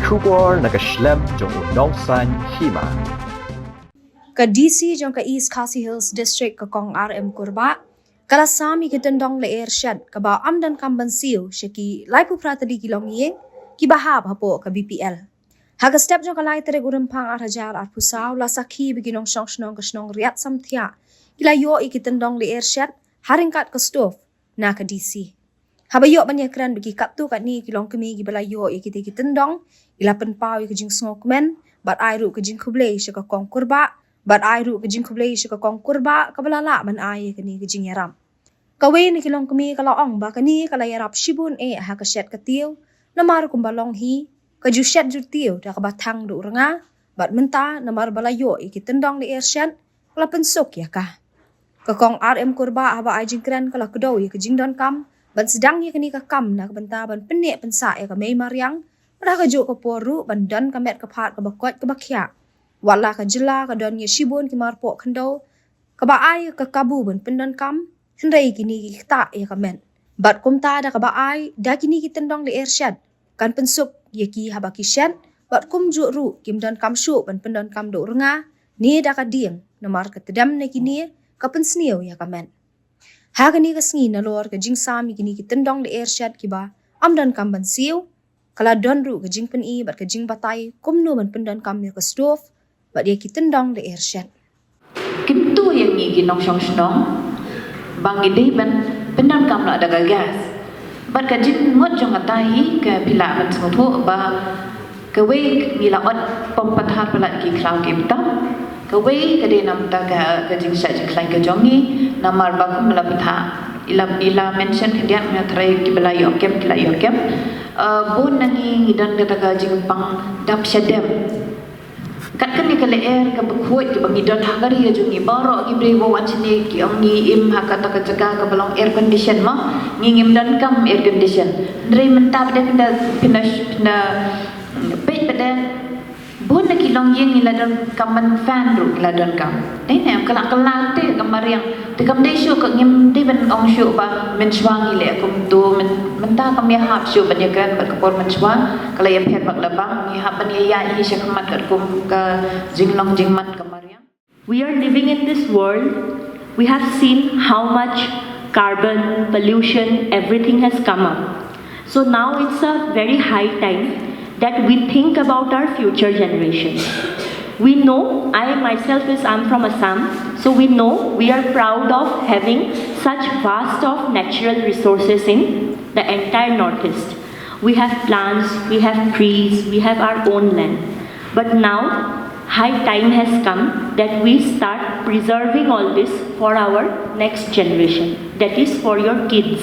Shubor nakaslem jong Nongsan Hima. Ka DC jong ka East Khasi Hills District ka kong RM Kurba, kala sami ki Tyndong Lyer Shet ka ba amdan kamban Siew sheki laipu pratali ki Longïing ki bahab hapo ka BPL. Haga step jong ka lai tere gurempang arhajar arpusaw la sakhi biginong shnong ka shnong Riatsamthiah kila yo ki Tyndong Lyer Shet haringkat ka stove na ka DC. Habayo banyakran bagi kaptu kat ni ki Longkami ki balayo ki Tyndong ila penpau ki jing snokmen bat airu ki jing kublei sheka kong kurba bat airu ke jing kublei shika kong kurba kabalala man ai kani ke jing yaram kawe ni kilong kami kala ong ba kani kala yarap shibun ha ka Shet katiu namar kum balong hi ka ju Shet ju tiu da ka batang du ranga bat menta namar balayo ki Tyndong Lyer Shet kala pensuk ya ka kong RM kurba haba ai jing kran kala kedau ke jing Donkam ban sedang ya kani ka kam na ka benta ban penek pensa ya ka mei mariang pada ka ju ka poru ban dan ka met ka phat ka bakot ka bakhya wala ka jela ka don ye shibun ki marpo khando ka ba ai ka kabu ben pendan kam hendai kini ki ta ya kamen bat kumta da ka ba ai da kini ki Tyndong Lyer Shet kan pensuk ye ki haba ki Shet bat kum ju ru kim don kam shu ben pendan kam do renga ni da ka ding namar ka tedam ne kini ka pensniu ya kamen ha kini ka sngi na lor ka jing sami kini ki Tyndong Lyer Shet ki ba amdan kam ban Siew kala don ru ka jing pen i bat ka jing batai kum no ben pendan kam ya ka stove bat dia ki Tyndong Lyer Shet. Kintu yang ni ginong syong syong, bang ide ban pendan kam nak ada gagas. Bat kajin mot jong atahi ke pila ban semuthu ba kawe mila ot pompathar pelat ki klau ki betam. Kawe kade nam ta ka kajing Shet jing klai ka jongi namar ba kum mala petha ila mention kedian me trai ki bela yokem kila yokem. Bun nangi ngidan kata kajing pang dap shadem. Kat kan ni kala air ka bekhuat ki bangi don hagari ya jungi baro ki brevo wachne ki ongi im hakata ka jaga ka balong air condition ma ngingim don kam air condition ndrei menta pada pinda pet pada bon na ki Longïing ila don kaman fan ru ila don kam dei nem kala kala te kamar yang te kam dei shu ka ngim dei ban ong shu ba men swang ile kum tu menta kam ya hap shu ban ya kan ba kapor men swang kala ya phet bak labang ni hap ban ya hi shakmat kat kum ka jinglong jingmat kamar yang we are living in this world. We have seen how much carbon pollution everything has come up, so now it's a very high time that we think about our future generations. We know, I myself I'm from Assam, so we know we are proud of having such vast of natural resources in the entire Northeast. We have plants, we have trees, we have our own land. But now, high time has come that we start preserving all this for our next generation. That is for your kids,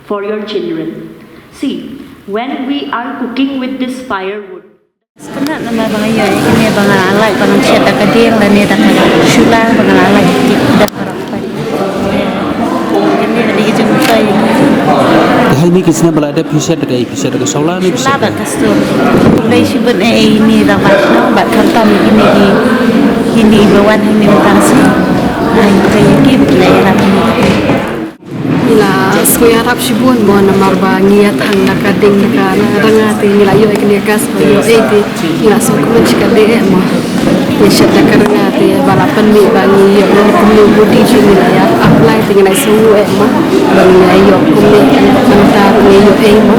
for your children. See, when we are cooking with this firewood, Sebenarnya nama bangaya ini bangalai bang Shet akadeng dan ni tak sulang bangalai dan harapan. Ini ada jumpa ini. Hal ni kisah berada kisah dekat soalan ni bisa. Lada kasur. Mulai sibuk ini dapat nak kantam ini bawan ini mutasi. Ini kaya pelayaran ini. Ila suya rap shibun mo na marba ngiyat ang nakading ka na rangati nila yo ikni gas mo yo edi ila so kuma chika de mo ni Shet karangati balapan mi bangi yo ni kumlu budi nila ya apply tingala so mo bangi yo kumlu kanta ni yo mo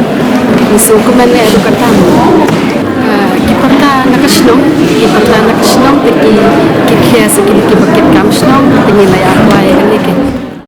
ni so kuma ne edu kata mo kipata nakashnong tiki kikias kini kibakit kam shnong tingila ya apply ni ke